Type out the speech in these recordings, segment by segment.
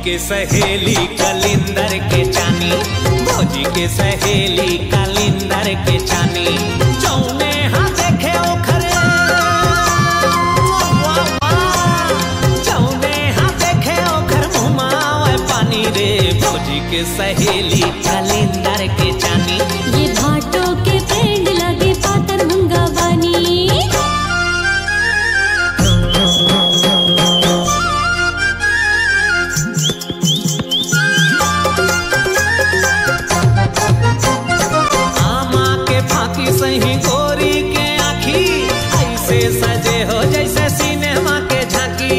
के सहेली कलिंदर के चानी, भौजी के सहेली कलिंदर के चानी। जौने हाँ देखे ओखर, जौने हाँ देखे ओखर मुँह पानी रे। भौजी के सहेली कलिंदर के चानी। ये भाटों के फ्रेंड लगे पातर मुंगा बानी। सही गोरी के आँखी ऐसे सजे हो जैसे सिनेमा के झांकी।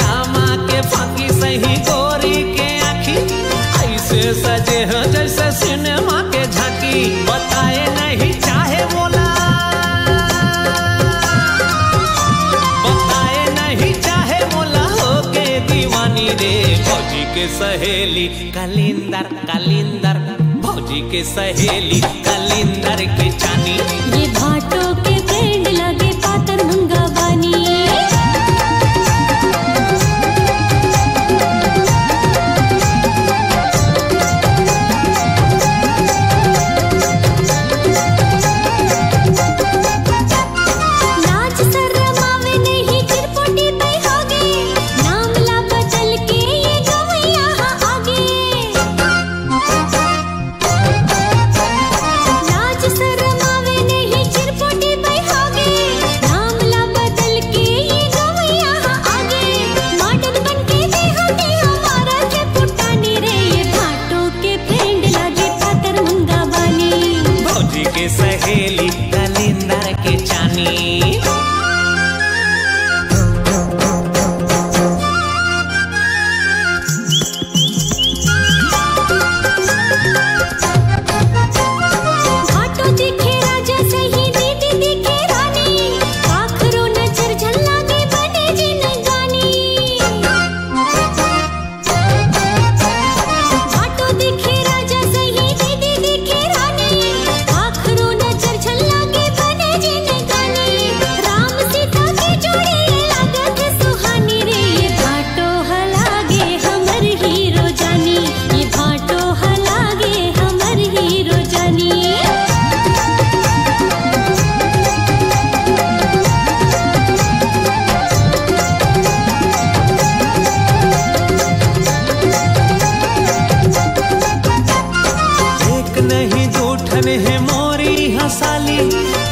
आमा के फांकी सही गोरी के आँखी ऐसे सजे हो जैसे सिनेमा के झांकी। बताए नहीं चाहे बोला, बताए नहीं चाहे बोला हो के दीवानी रे। भौजी के सहेली कलिंदर कलिंदर, भौजी के सहेली कलिंदर के चानी। ये भाटों के फ्रेंड लगे पातर मुंगा बानी। सहेली कलिंदर के चानी। भाटो दिखे राजा सही दीदी दिखे रानी। आखरो नजर झल्लागे बने जिन गानी। भाटो दिखे राजा सही दीदी दिखे रानी। है मोरी हंसाली,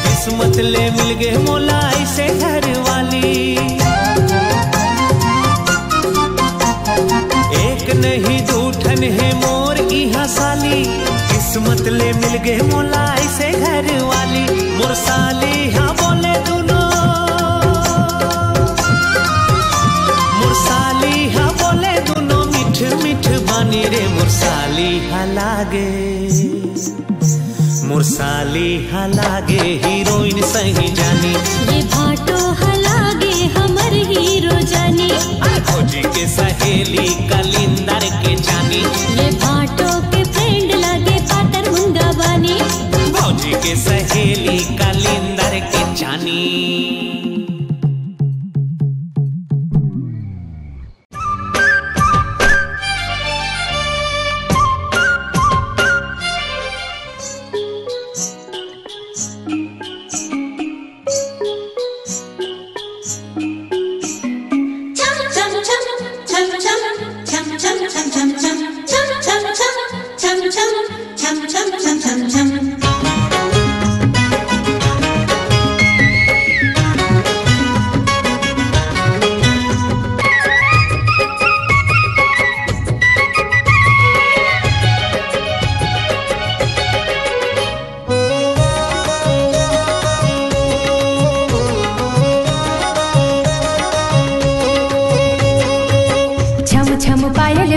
किस्मत ले मिल गए मोला ऐसे घर वाली। एक नहीं दूठन है मोर की हंसाली, किस्मत ले मिल गए मोला ऐसे घर वाली। मुरसाली हाँ बोले दोनों, मुरसाली हाँ बोले दोनों मिठ मिठ बानी रे। मुरसाली हाँ लागे, मुरसाली हलागे हीरोइन सही जानी। ये भाटो हलागे हमर हीरो जानी। भौजी के सहेली कलिंदर के चानी। ये भाटो के फ्रेंड लगे पातर मुंगा बानी। भौजी के सहेली कलिंदर के चानी।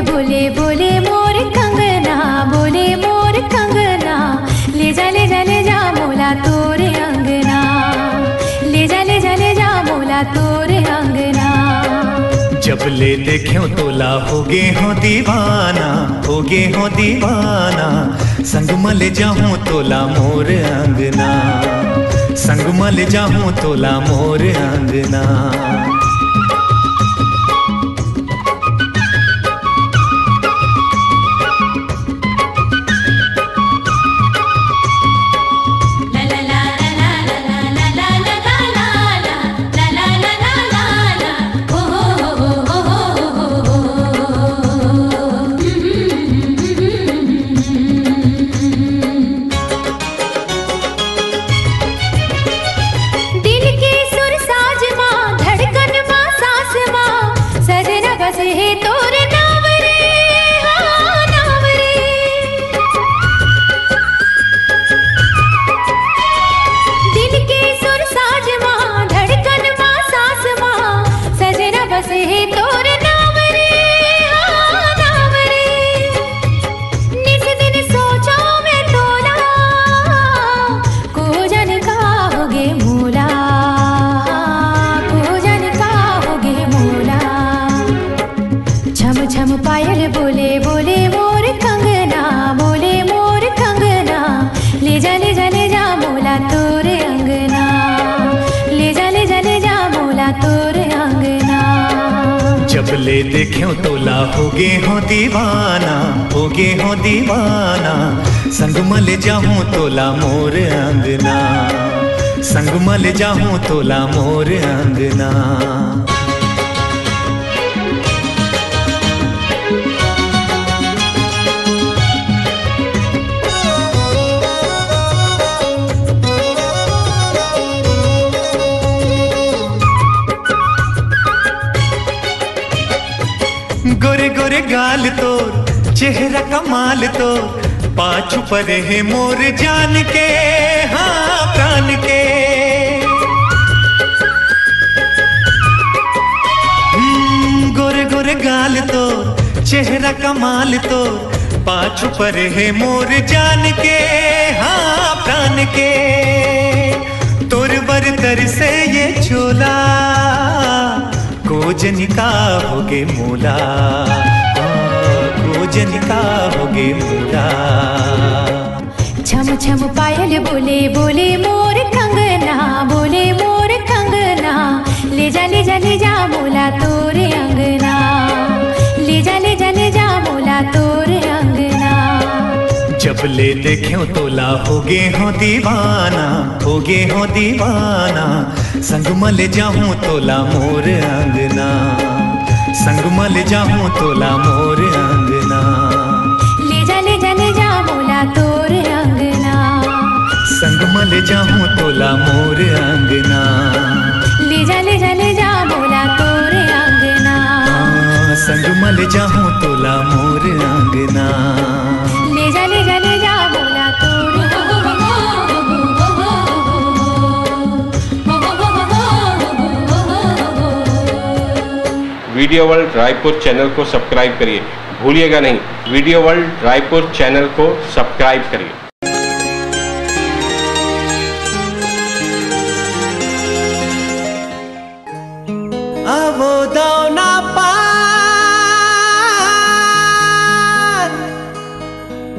बोले बोले मोर कंगना, बोले मोर कंगना। ले जा ले जा ले जा मोला तोरे अंगना। ले जा ले जा ले जा मोला तोरे अंगना। जब ले देख्यो तोला होगे हो दीवाना, होगे हो दीवाना। संग मल जाऊं तोला मोर अंगना, संग मल जाऊं तोला मोर अंगना। जब ले देख्यो तोला होगे हो दीवाना, होगे हो दीवाना। संग मल जाऊं तोला मोर अंगना, संग मल जाऊं तोला मोर अंगना। गोरे गोरे गाल तोर, चेहरा कमाल तोर, पाछू पर है मोर जान के, हाँ प्राण के। गोरे गोरे गाल तोर, चेहरा कमाल तोर, पाछू पर है मोर जान के, हाँ प्राण के। तोर बरतर से ये चोला कोजनिका होगे मोला, कोजनिका होगे मोला। छम छम पायल बोले बोले मोर कंगना, बोले मोर कंगना। ले जा ले जा ले जा मोला तोरे अंगना, ले जा ले जा ले जा मोला तोरे अंगना। जब ले देख्यो तोला होगे हो दीवाना, होगे हो दीवाना। संग मल जाऊं तोला मोर अंगना, संग मल जाऊं तोला मोर अंगना। ले जा ले जा ले जा मोला तोरे अंगना, संग मल जाऊं तोला मोर अंगना। ले जा ले जा ले जा मोला तोरे अंगना, संग मल जाऊं तोला मोर अंगना। ले जा ले जा ले जा मोला तोरे वीडियो वर्ल्ड रायपुर चैनल को सब्सक्राइब करिए, भूलिएगा नहीं, वीडियो वर्ल्ड रायपुर चैनल को सब्सक्राइब करिए। आवो दाना पान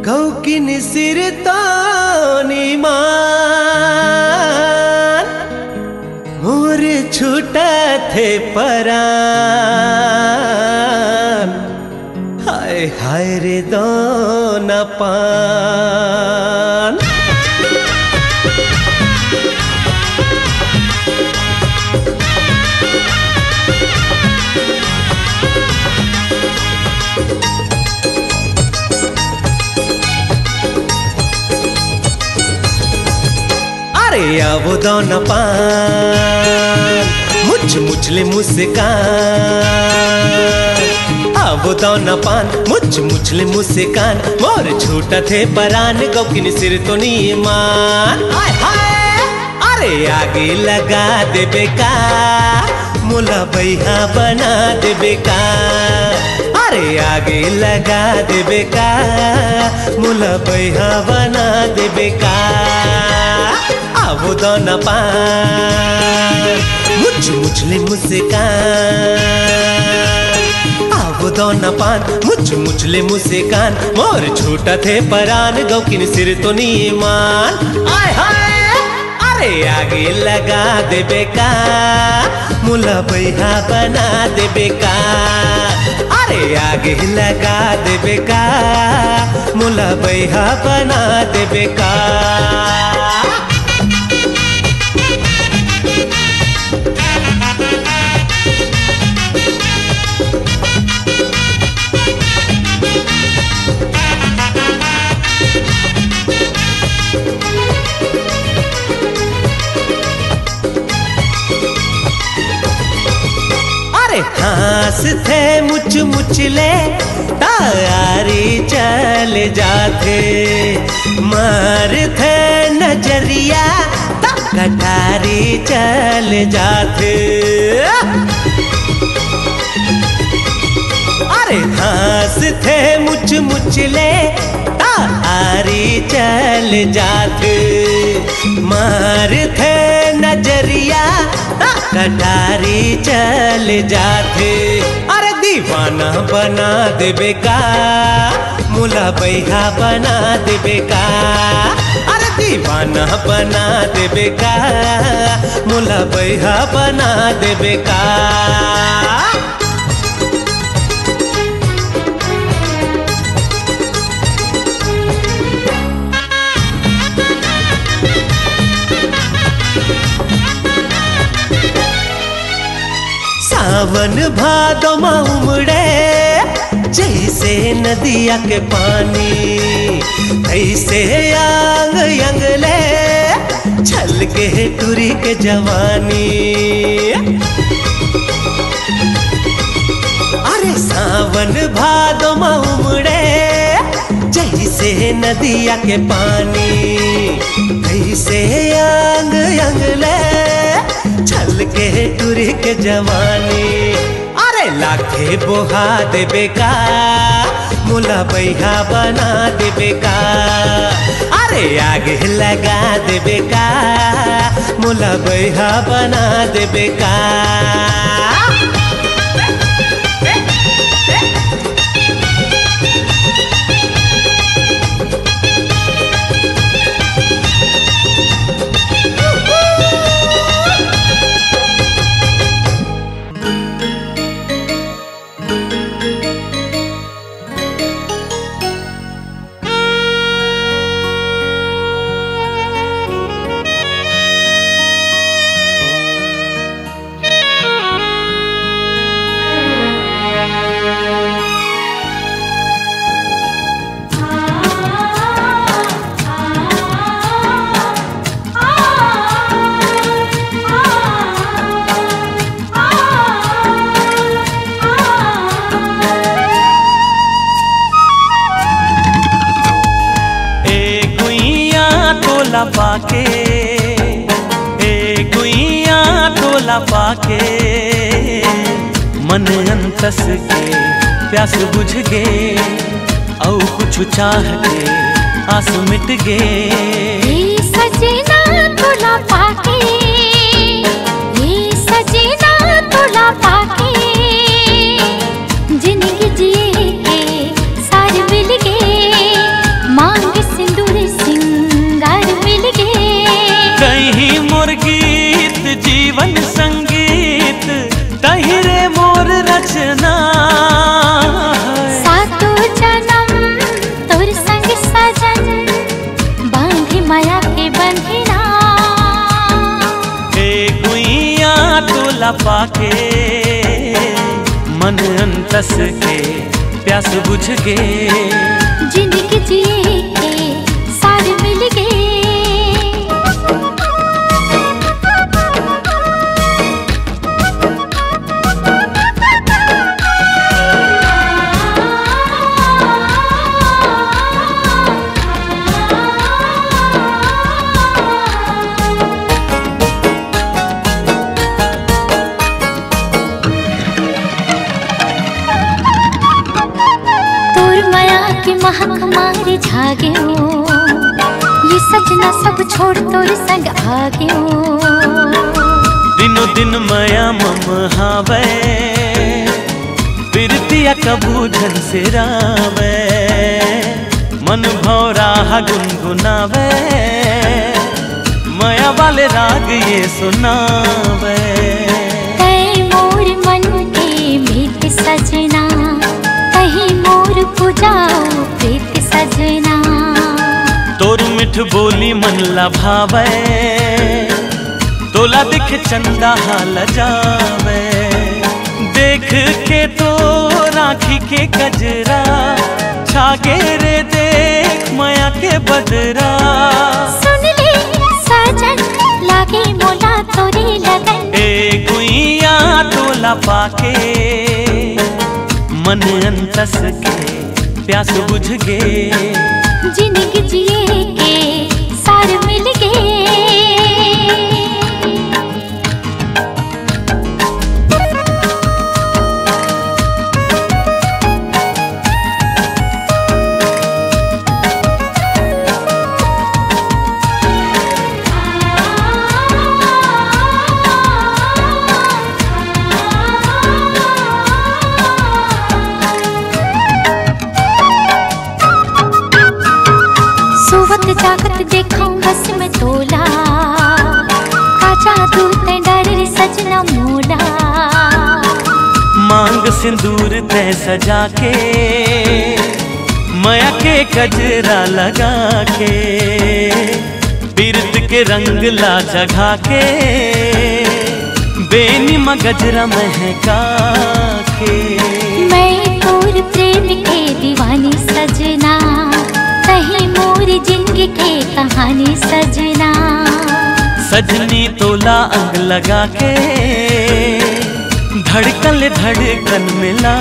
गौकिन सिर तानी मान। मोर छूटा थे परान, हाय हाय रे दाना पान। अरे आवो दाना पान मुझ मुझले मुस्कान। आवो दाना पान मुझ मुझले मुस्कान। मोर छूटा थे परान गौकिन सिर तो नीमान। हाय हाय अरे आगे लगा दे बेका, मुला भैया बना दे बेका। अरे आगे लगा दे बेका, मुला भैया बना दे बेका। आवो दाना पान मुझ मुझले मुस्कान। आवो दाना पान मुझ मुझले मुस्कान। मोर छूटा थे परान गौकिन सिर तो नीमान। आय हाय अरे आगे लगा दे बेका, मुला भैया बना दे बेका। अरे आगे लगा दे बेका, मुला भैया बना दे बेका। हास थे मुच मुचले तारी चल जाते। मार थे नजरिया कटारी चल जाते। अरे हास थे मुच मुचले तारी चल जाते। मार थे नजरिया कटारी चल जाते। अरे दीवाना बना देबे का, मुला भैया बना देबे का। अरे दीवाना बना देबे का, मुला भैया बना देबे का। सावन भादो में उमड़े जैसे नदिया के पानी, ऐसे यांग यंगले छल के टूरी के जवानी। अरे सावन भादो में उमड़े जैसे नदिया के पानी, ऐसे यांग यंगले छल के टूरी के जवानी। अरे लाखे बोहा देबे का मुला बैहा बना देबे का, अरे आगे लगा देबे का मुला बैहा बना देबे का। पाके ए गुइया तोला पाके मन अंतस के प्यास बुझ गे, औ कुछ चाह के आस मिट गे। सजना तोला पाके, सजना तोला पाके जिंदगी जिए के सार मिल गे, मांग सिंदूर सिंगार मिल गे। कहीं मोर गीत जीवन संगीत तहिरे मोर रचना, सातो जन्म तोर संग सजन बांधे माया के बंधना। ए गुइया तोला पाके मन अंतस के प्यास बुझ गे, जिंदगी जिए के सार मिल गे। की महक मारे झागे हो, ये सजना सब छोड़ तोर संग आगे हो। दिनो दिन माया मम हावे, बिरतिया कबूझन से रावे, मन भौरा गुनगुनावे, माया वाले राग ये सुनावे। कई मोर मन के मीत सजना, कहीं मोर पुजाओ प्रीत सजना। तोर मिठ बोली मन लभावे, तोला दिख चंदा हाल जावे। देख के तो राखी के गजरा, छागे रे देख माया के बदरा। सुन ले सजन लागे मोला तोरे लगन, ए गुइया तोला पाके मन अंतस के प्यास बुझ गे, जिंदगी जिए के सार मिल गे। सोवत जागत देखा बस में तोला, काचा दूत डर सजना मोला। मांग सिंदूर तय सजा के, माया के गजरा लगा के, बिरत के रंग ला जगा के, बेनी मगजरा महका के। मैं तोर प्रेम के दीवानी सजना, कहीं मोर जिंदगी के कहानी सजना। सजनी तोला अंग लगा के, धड़कन धड़कन मिला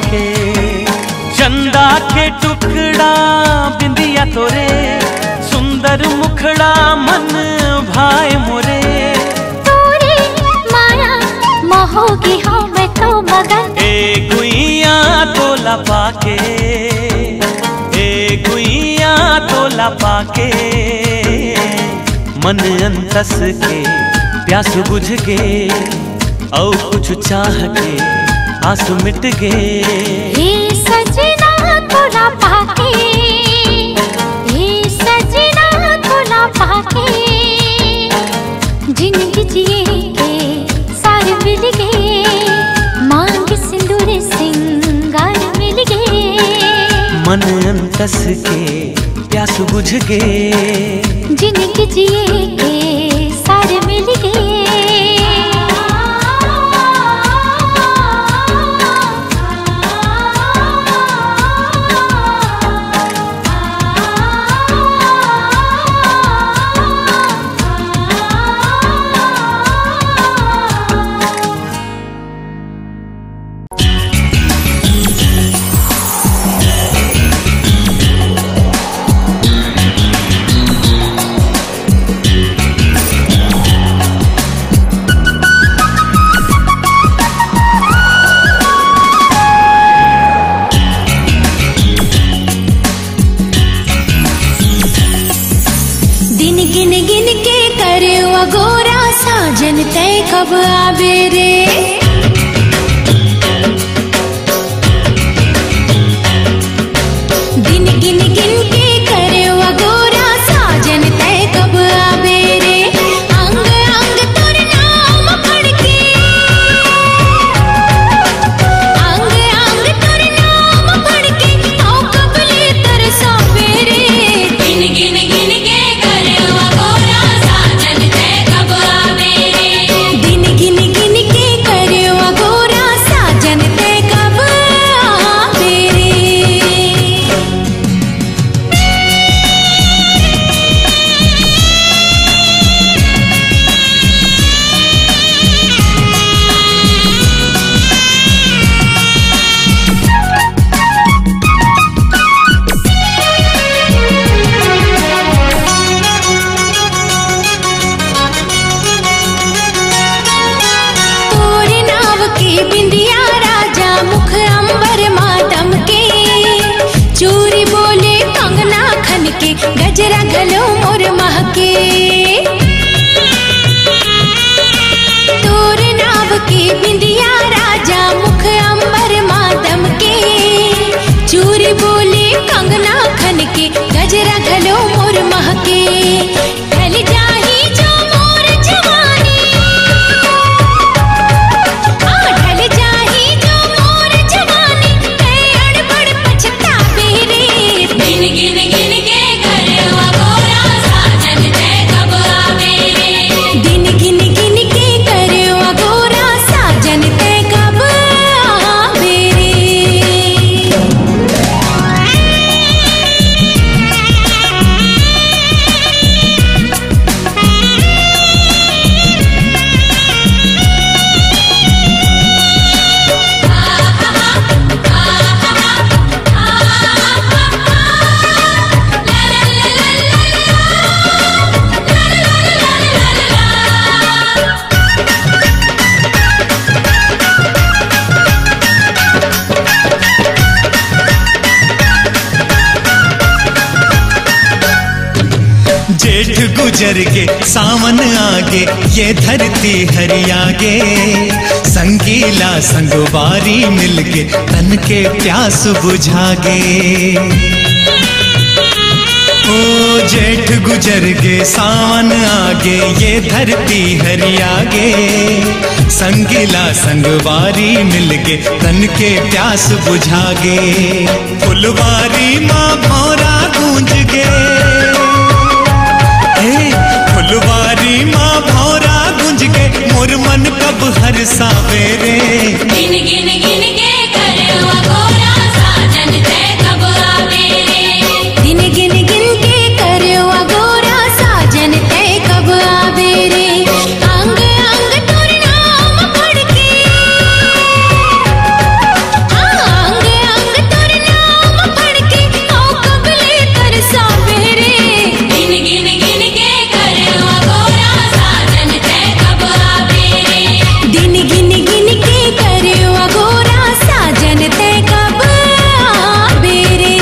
के। चंदा के टुकड़ा बिंदिया तोरे, सुंदर मुखड़ा मन भाई मोरे। तोरे माया मोहोगी हो मैं तो मगन। ए गुइया तोला पाके, ए गुइया तोला पाके। मन अंतस के प्यास बुझ के, और कुछ चाह के आस मिट गए। हे सजना तोला पाके, हे सजना तोला पाके। जिंदगी जिए के सारे मिल गए, मांग सिंदूर सिंगार मिल गए। मन अंतस के प्यास बुझ गए, जिंदगी जिए के सारे मिल गए। साजन तय कब आवे रे। दिन गिन गिन के करे वगोरा, साजन तय कब आवे रे। अंग अंग तोर नाम पढ़ के, अंग अंग तोर नाम पढ़ के, आओ कबले तरसावे रे। दिन गिन गिन के करे वगोरा, साजन तय कब आवे रे। दिन गिन गिन के करे वगोरा, साजन तय कब आवे रे। तोरे नाव की बिंदिया राजा, मुख अंबर मातम के। चूरी बोले कंगना खन के, गजरा गलो मोर महके। तोरे नाव की बिंदिया राजा, मुख अंबर मातम के। चूरी बोले कंगना खन के, गजरा गलो मोर महके। ढल जाही जो मोर जवानी, ढल जाही जो मोर जवानी, अड़बड़ पछतावे रे। दिन गिन गिन के करे वगोरा, साजन तय कब आवे रे। दिन गिन गिन के करे वगोरा, साजन तय कब आवे रे। जेठ गुजर के सावन आगे, ये धरती हरियागे। संगीला संगवारी मिलके, तन के प्यास बुझागे। ओ जेठ गुजर के सावन आगे, ये धरती हरियागे। संगीला संगवारी मिलके, तन के प्यास बुझागे। फुलवारी माँ भौरा गूंज गे, फुलवारी माँ भौरा गुंज के, मोर मन कब हर सावेरे। गिन गिन गिन के करवा गोरा साजन तय कब आवे रे। दिन गिन गिन के करवा गोरा साजन तय कब आवे रे। अंग अंग तोर नाम पढ़ के, अंग अंग तोर नाम पढ़ के ओ कबले तरसावे रे। गिन गिन गिन के करवा गोरा साजन तय कब आवे रे। दिन गिन गिन के करवा गोरा साजन तय कब आवे रे।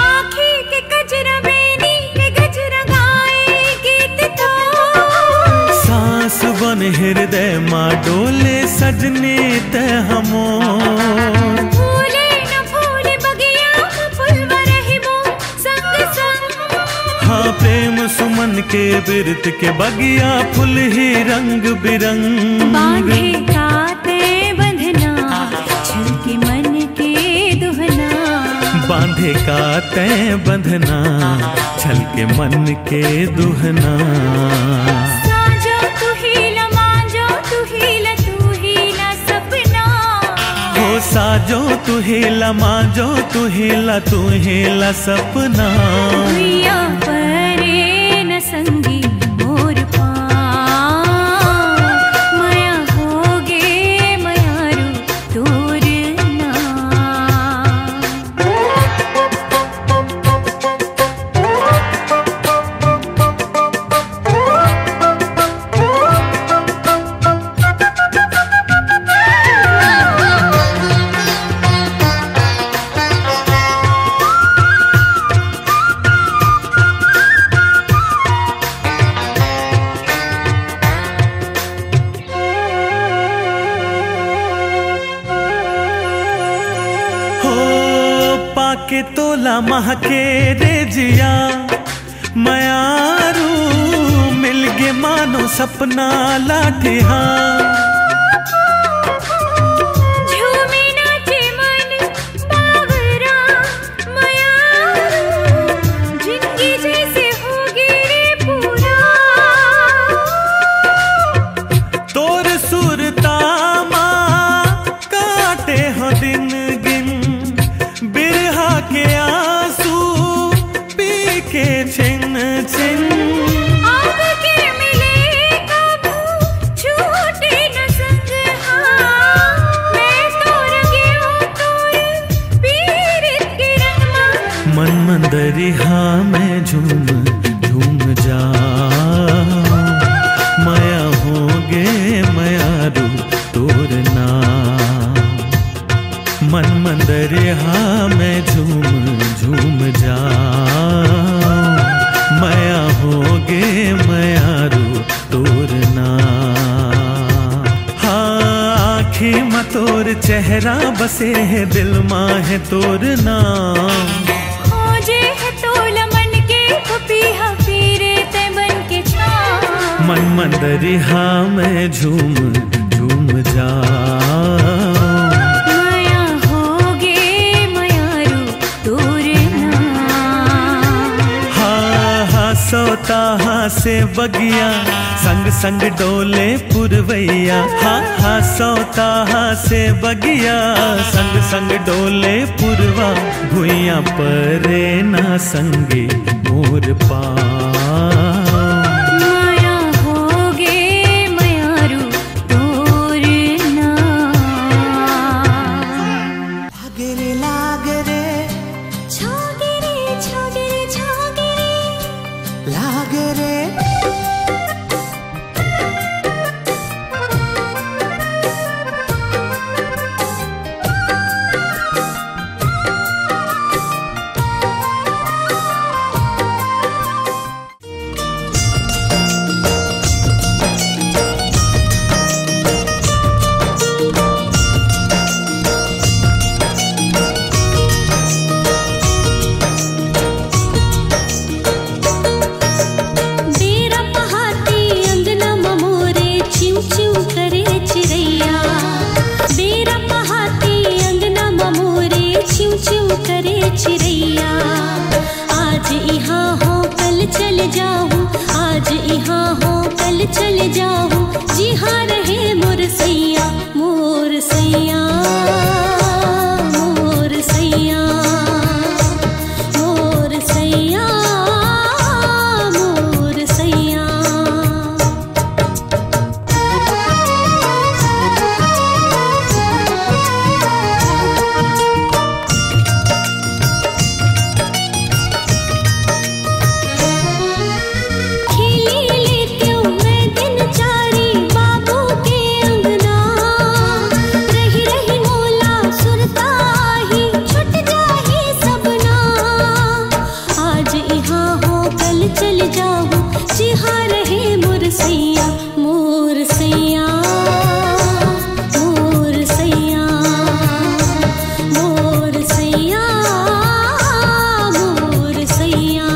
आँखी के गजरा बेनी के गजरा गाए गीत तो। सांस बन हृदय माँ डोले सजने ते हमो। फूले न फूले बगिया फुलवा रहिबो संग संग। हाँ प्रेम सुमन के बिरत के बगिया फुल ही रंग बिरंग। बांधे काते बंधना छल के मन के दुहना। बांधे का तय बंधना छल के मन के दुहना। साजो तू हीला मांजो तू हीला सपना। हो साजो तू हेला मांजो तू हेला सपना। भुइया परे न संगी मोर पाँव। माया होगे मायारू तोर नाम। हो पाके तोला महके रे जिया मयारू मिल गे मानो सपना लाठिया। झूमे नाचे मन बावरा मायारू। जिंदगी जैसे होगी रे पूरा। तोर सुरता काटे हो दिन गिन बिरहा के आंसू पी के छिन छिन। अब के मिले कब छूटे न संग। हाँ मैं तो रंगियो तोर पीरित के रंगमा। मन मंदरिहा में झूम झूम जा माया होगे मयारू तोर नाम। मन मंदरिहा में झूम झूम जा माया होगे मयारू तोर नाम। हाँ आँखी में तोर चेहरा बसे है दिल माँ है तोर नाम। खोजे है तोला मन के पपीहा पीरे ते बन के छाँव। मन मंदरिहा में झूम झूम जा माया होगे मायारू तोर नाम। हाँ हाँ सोता हाँ से बगिया संग संग डोले पुरवैया। हाँ हाँ सोता हाँ से बगिया संग संग डोले पुरवा। भुइया परे ना संगे मोर पाँव। माया होगे मायारू तोर नाम। भागेला चिड़ैया। आज यहाँ हो कल चल जाऊँ, आज यहाँ हो कल चल जाऊँ, जी हाँ रहे मोर सैया, मोर सैया, मोर सैया, मोर सैया, मोर सैया। चल जाऊँ जी हाँ रहे मोर सैया, मोर सैया, मोर सैया, मोर सैया, मोर सैया।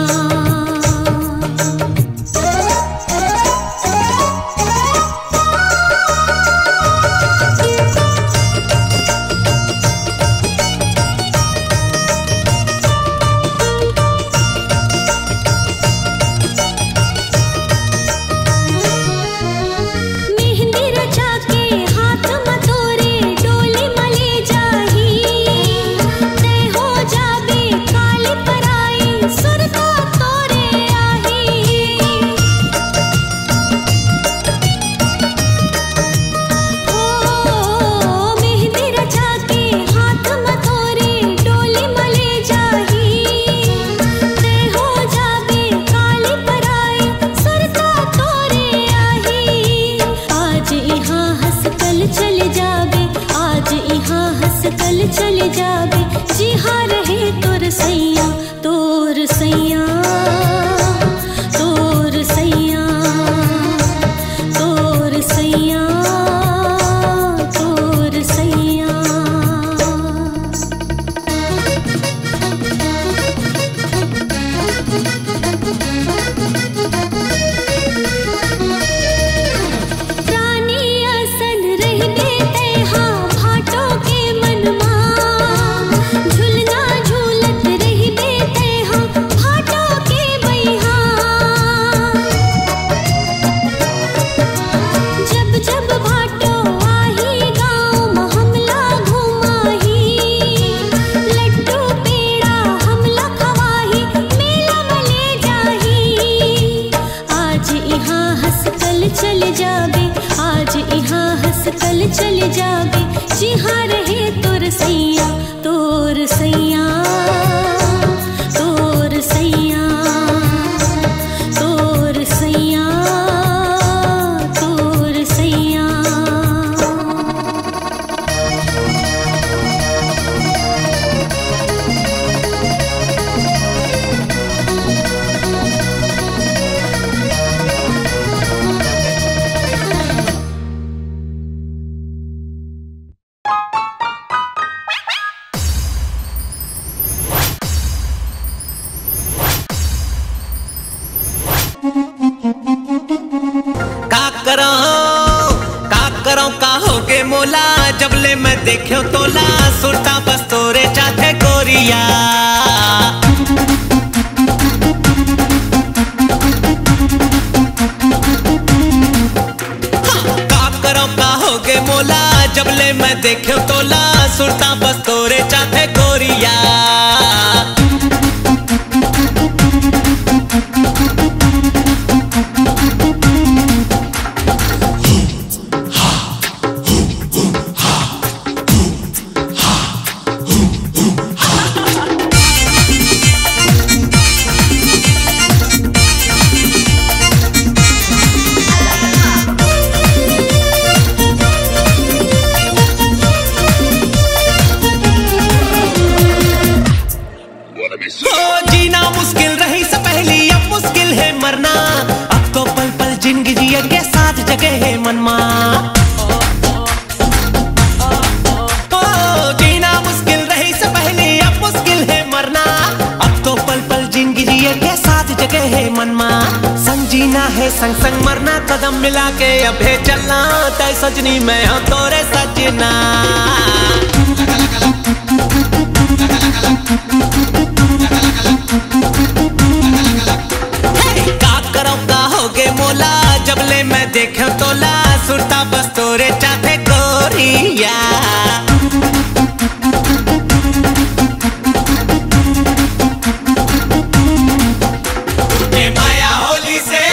चल जाबे जी हाँ रहे तोर सैया, तोर सैया, तोर सैया, तोर सैया, तोर सैया। प्राणी असन रहबे तैहा भाटो के मनमा, झुलना झूलत रहबे तैहा भाटो के बैहा। जब जब भाटो आही गाँव में हमला घुमाही, लड्डू पेड़ा हमला खवाही, मेला में ले जाही। आज यहाँ हंस कल चल जाबे, आज यहाँ हंस कल चल जाबे जी हाँ रहे तोर सैया, तोर सैया, तोर सैया, तोर सैया, तोर सैया। का होगे मोला, जबले मैं देखो तोला, सुरता बस तोरे चाथे गोरिया। का करो का होगे मोला, जबले मैं देखो तोला, सुरता बस तोरे चाथे गोरिया। जीना मुश्किल रही से पहली, अब मुश्किल है मरना, अब तो पल पल जिंदगी जिए के साथ जगह है मनमा। जीना मुश्किल रही से पहली, अब मुश्किल है मरना, अब तो पल पल जिंदगी जिए के साथ जगह है मनमा। संग जीना है संग संग मरना, कदम मिला के अब है चलना, तय सजनी मैं हूँ तोरे सजना। देखो तोला सुरता बस तोरे चाहे गोरिया। तूके माया होली से,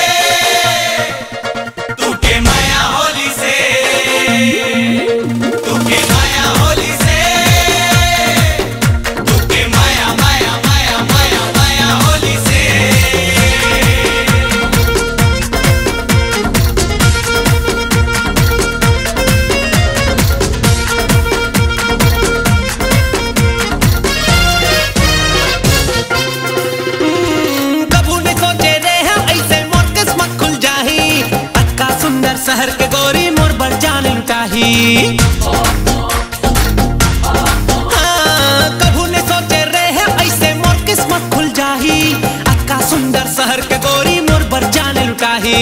तूके माया होली से, तूके माया होली से, तूके माया माया माया माया माया होली से। शहर के गोरी मोर बढ़ जाने लुटाही। कभू ने सोचे रहे ऐसे मोर किस्मत खुल जाही। अक्का सुंदर शहर के गोरी मोर बढ़ जाने लुटाही।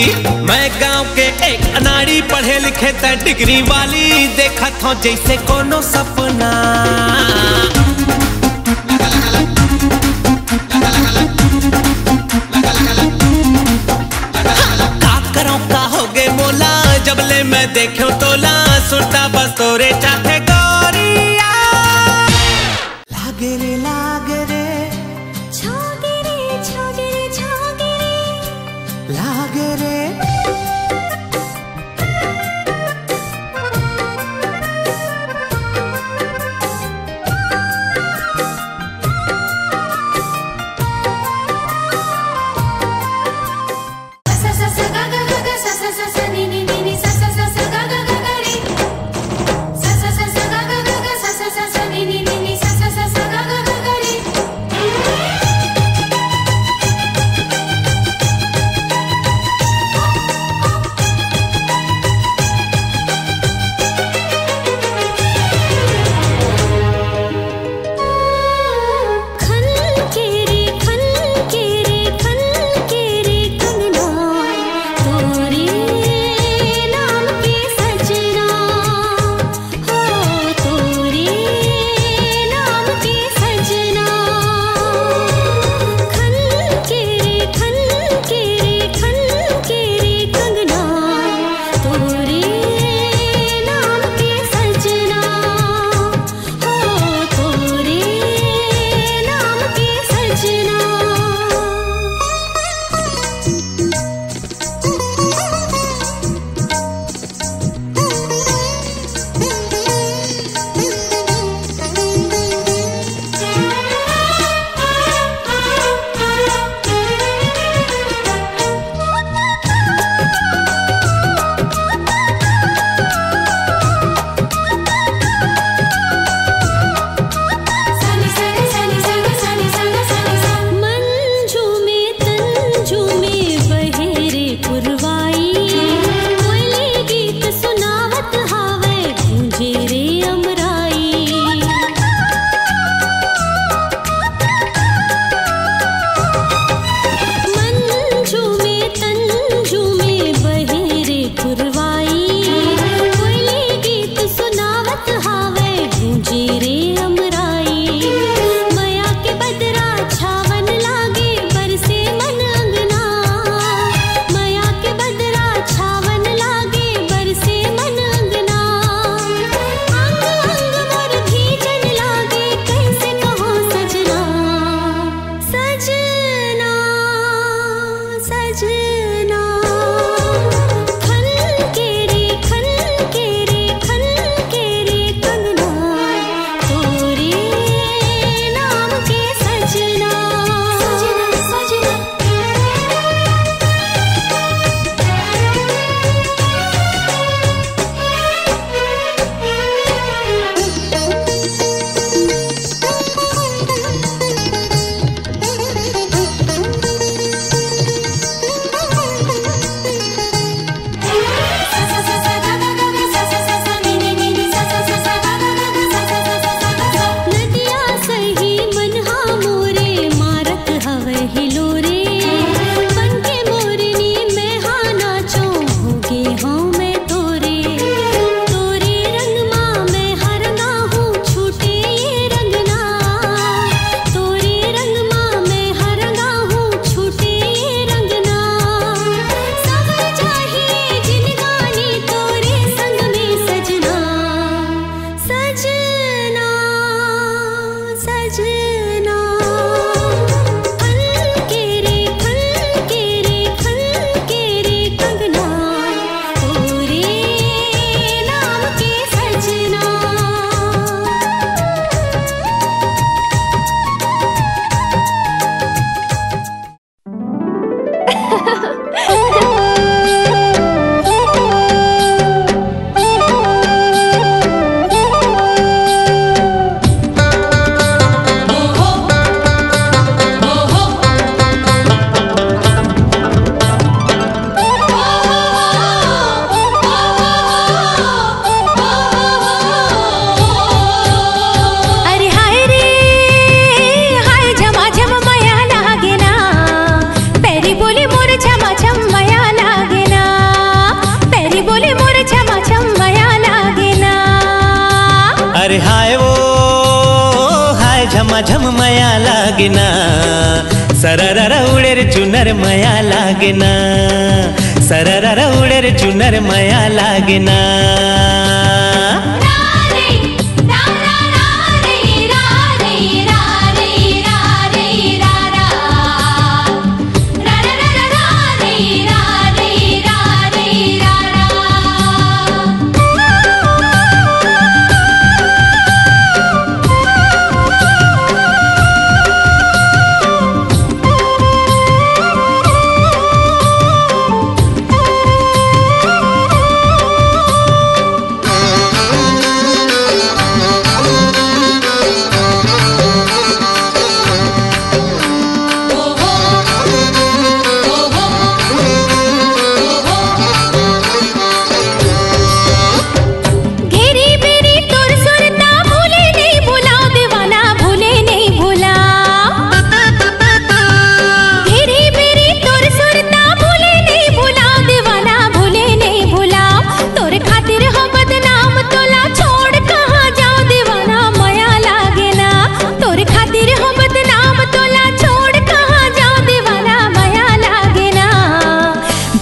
मैं गांव के एक अनाड़ी पढ़े लिखे त डिग्री वाली देखत हो जैसे कोनो सपना। जबले मैं देखो तोला सुरता बस तोरे चाहे गोरिया। लागे रे छोगे रे छोगे रे छोगे रे लागे रे। लागेना सररर उड़े रे चुनर माया लागेना सररर उड़े रे चुनर माया लागेना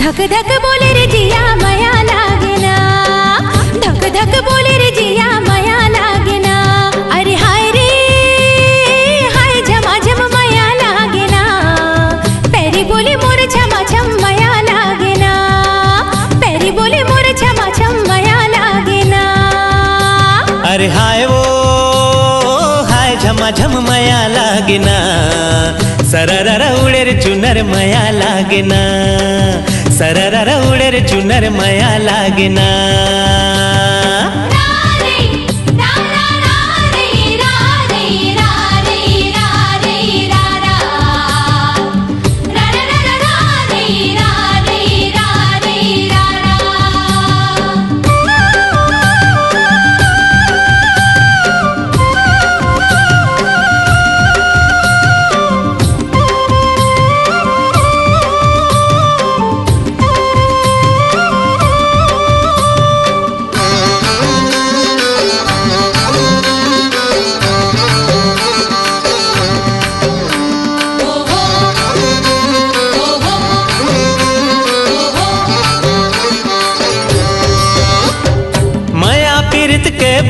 धक धक बोले रे जिया माया लागेना धक धक बोले रे जिया माया लागेना अरे हाय रे हाय झमा झम माया लागेना पैरी बोले मोर झमा झम माया लागेना पैरी बोले मोर झमा झम माया लागेना अरे हाय वो हाय झमा झम माया लागेना सररर उड़े रे चुनर माया लागेना सररर उड़े रे चुनर माया लागेना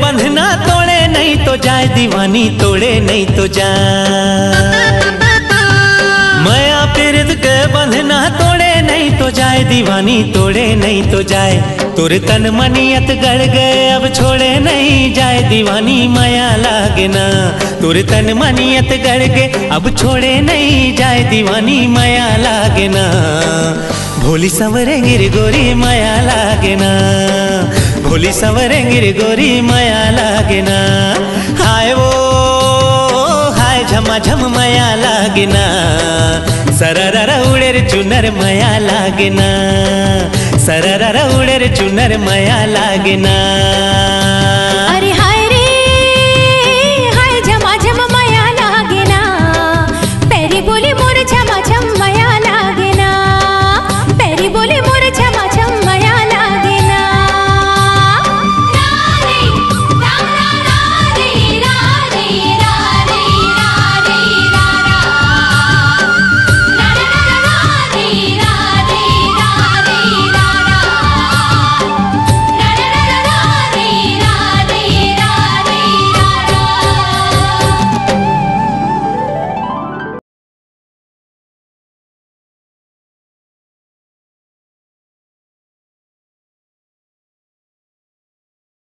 बंधना तोड़े नहीं तो जाए दीवानी तोड़े नहीं तो जाए माया पीरित के बंधना तोड़े नहीं तो जाए दीवानी तोड़े नहीं तो जाए तुर तन मनियत गड़ गए अब छोड़े नहीं जाए दीवानी माया लागेना तुर तन मनियत गड़ गए अब छोड़े नहीं जाए दीवानी माया लागेना भोली संवरे गिर गोरी माया लागेना भोली संवरे गिर गोरी माया लागेना हाय वो हाय झमा झम माया लागेना सररर उड़े रे चुनर माया लागेना सररर उड़े रे चुनर माया लागेना